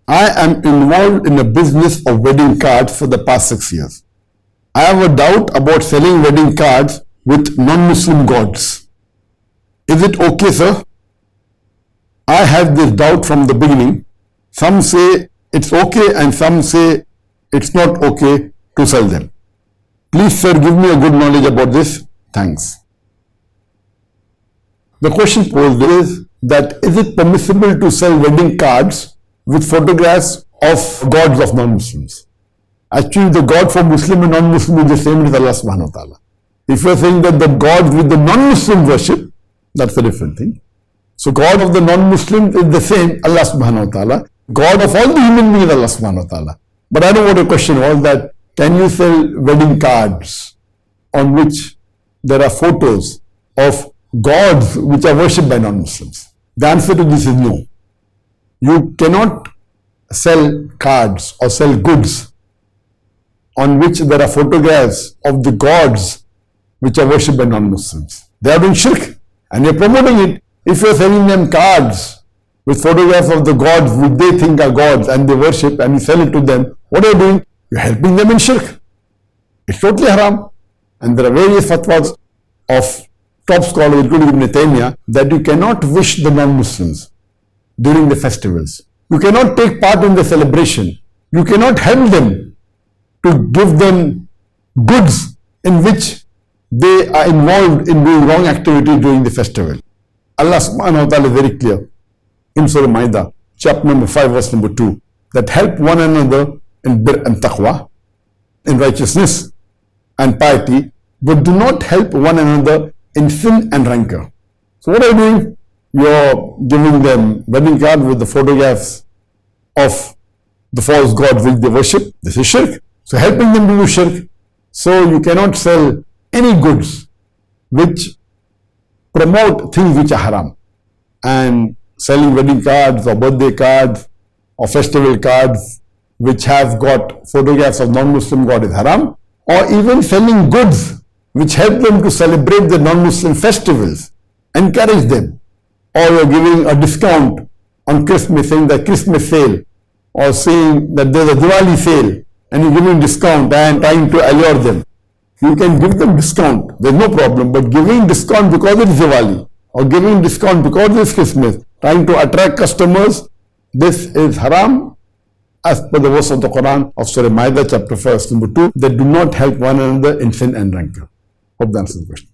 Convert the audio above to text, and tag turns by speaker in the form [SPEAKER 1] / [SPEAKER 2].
[SPEAKER 1] I am involved in a business of wedding cards for the past 6 years. I have a doubt about selling wedding cards with non-Muslim gods. Is it okay, sir? I had this doubt from the beginning. Some say it's okay and some say it's not okay to sell them. Please, sir, give me a good knowledge about this. Thanks. The question posed is that is it permissible to sell wedding cards with photographs of gods of non-Muslims? Actually, the God for Muslim and non-Muslim is the same as Allah subhanahu wa ta'ala. If you are saying that the God with the non-Muslim worship, that's a different thing. So God of the non-Muslims is the same, Allah subhanahu wa ta'ala. God of all the human beings, Allah subhanahu wa ta'ala. But I know what the question was, that can you sell wedding cards on which there are photos of gods which are worshipped by non-Muslims? The answer to this is no. You cannot sell cards or sell goods on which there are photographs of the gods which are worshipped by non-Muslims. They are doing shirk and you are promoting it. If you are selling them cards with photographs of the gods which they think are gods and they worship, and you sell it to them, what are you doing? You are helping them in shirk. It's totally haram. And there are various fatwas of top scholars, including Ibn Taymiyyah, that you cannot wish the non-Muslims during the festivals. You cannot take part in the celebration. You cannot help them to give them goods in which they are involved in doing wrong activity during the festival. Allah subhanahu wa ta'ala is very clear in Surah Ma'idah, chapter number 5, verse number 2, that help one another in bir and taqwa, in righteousness and piety, but do not help one another in sin and rancor. So what are you doing? You're giving them wedding cards with the photographs of the false gods which they worship. This is shirk. So helping them to do shirk. So you cannot sell any goods which promote things which are haram. And selling wedding cards or birthday cards or festival cards which have got photographs of non-Muslim god is haram. Or even selling goods which help them to celebrate the non-Muslim festivals, encourage them. Or you're giving a discount on Christmas, saying that Christmas sale, or saying that there's a Diwali sale, and you're giving discount and trying to allure them. You can give them discount, there's no problem, but giving discount because it's Diwali, or giving discount because it's Christmas, trying to attract customers, this is haram, as per the verse of the Quran of Surah Ma'idah, chapter 1, verse number 2, that do not help one another in sin and rancor. Hope that answers the question.